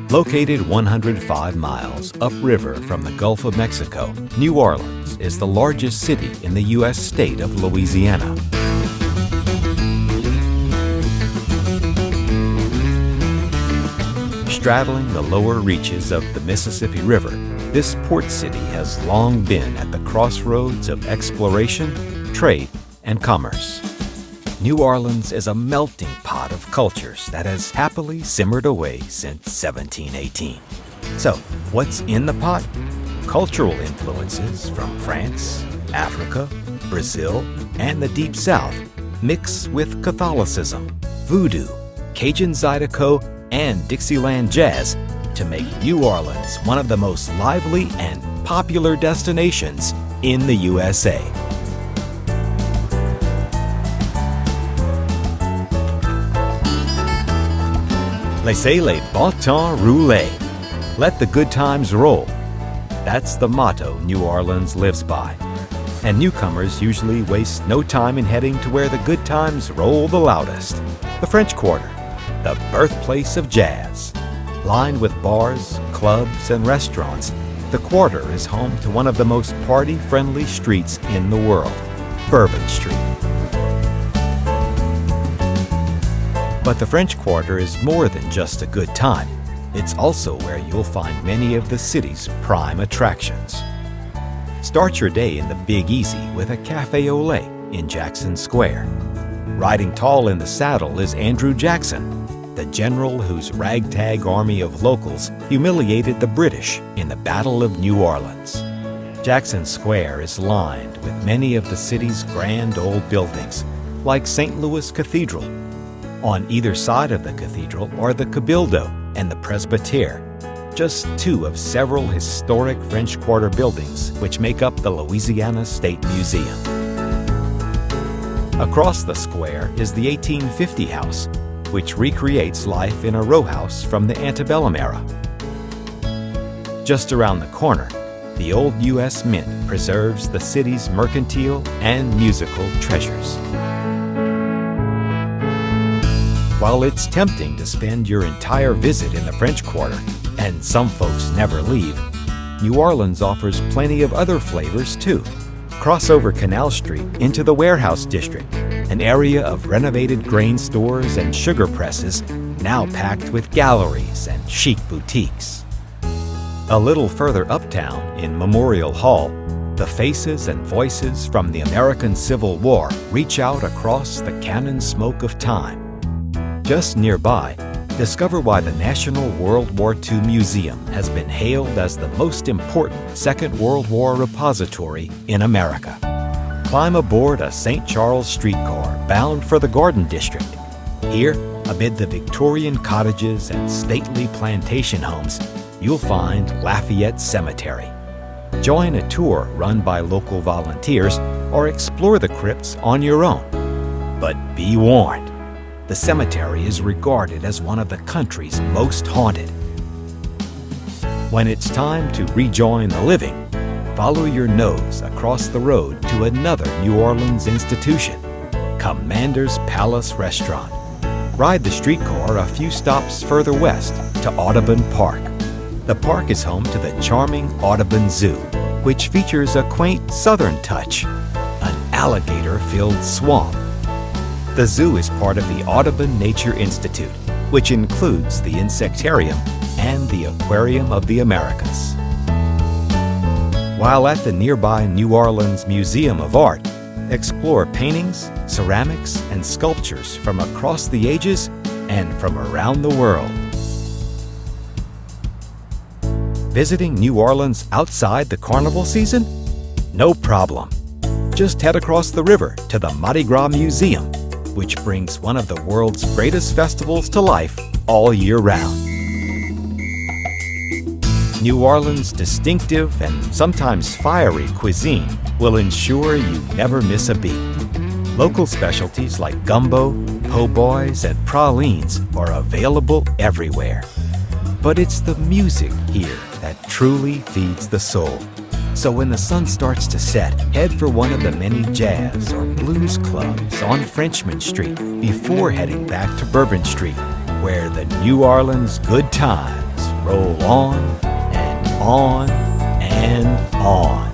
Located 105 miles upriver from the Gulf of Mexico, New Orleans is the largest city in the U.S. state of Louisiana. Straddling the lower reaches of the Mississippi River, this port city has long been at the crossroads of exploration, trade, and commerce. New Orleans is a melting pot of cultures that has happily simmered away since 1718. So, what's in the pot? Cultural influences from France, Africa, Brazil, and the Deep South mix with Catholicism, voodoo, Cajun Zydeco, and Dixieland jazz to make New Orleans one of the most lively and popular destinations in the USA. Laissez les bon temps rouler. Let the good times roll. That's the motto New Orleans lives by. And newcomers usually waste no time in heading to where the good times roll the loudest, the French Quarter, the birthplace of jazz. Lined with bars, clubs, and restaurants, the Quarter is home to one of the most party-friendly streets in the world, Bourbon Street. But the French Quarter is more than just a good time. It's also where you'll find many of the city's prime attractions. Start your day in the Big Easy with a Café au Lait in Jackson Square. Riding tall in the saddle is Andrew Jackson, the general whose ragtag army of locals humiliated the British in the Battle of New Orleans. Jackson Square is lined with many of the city's grand old buildings, like St. Louis Cathedral. On either side of the cathedral are the Cabildo and the Presbytere, just two of several historic French Quarter buildings which make up the Louisiana State Museum. Across the square is the 1850 house, which recreates life in a row house from the antebellum era. Just around the corner, the old U.S. Mint preserves the city's mercantile and musical treasures. While it's tempting to spend your entire visit in the French Quarter, and some folks never leave, New Orleans offers plenty of other flavors too. Cross over Canal Street into the Warehouse District, an area of renovated grain stores and sugar presses now packed with galleries and chic boutiques. A little further uptown in Memorial Hall, the faces and voices from the American Civil War reach out across the cannon smoke of time. Just nearby, discover why the National World War II Museum has been hailed as the most important Second World War repository in America. Climb aboard a St. Charles streetcar bound for the Garden District. Here, amid the Victorian cottages and stately plantation homes, you'll find Lafayette Cemetery. Join a tour run by local volunteers or explore the crypts on your own. But be warned, the cemetery is regarded as one of the country's most haunted. When it's time to rejoin the living, follow your nose across the road to another New Orleans institution, Commander's Palace Restaurant. Ride the streetcar a few stops further west to Audubon Park. The park is home to the charming Audubon Zoo, which features a quaint southern touch, an alligator-filled swamp. The zoo is part of the Audubon Nature Institute, which includes the Insectarium and the Aquarium of the Americas. While at the nearby New Orleans Museum of Art, explore paintings, ceramics, and sculptures from across the ages and from around the world. Visiting New Orleans outside the carnival season? No problem. Just head across the river to the Mardi Gras Museum, which brings one of the world's greatest festivals to life all year round. New Orleans' distinctive and sometimes fiery cuisine will ensure you never miss a beat. Local specialties like gumbo, po' boys, and pralines are available everywhere. But it's the music here that truly feeds the soul. So when the sun starts to set, head for one of the many jazz or blues clubs on Frenchman Street before heading back to Bourbon Street, where the New Orleans good times roll on and on and on.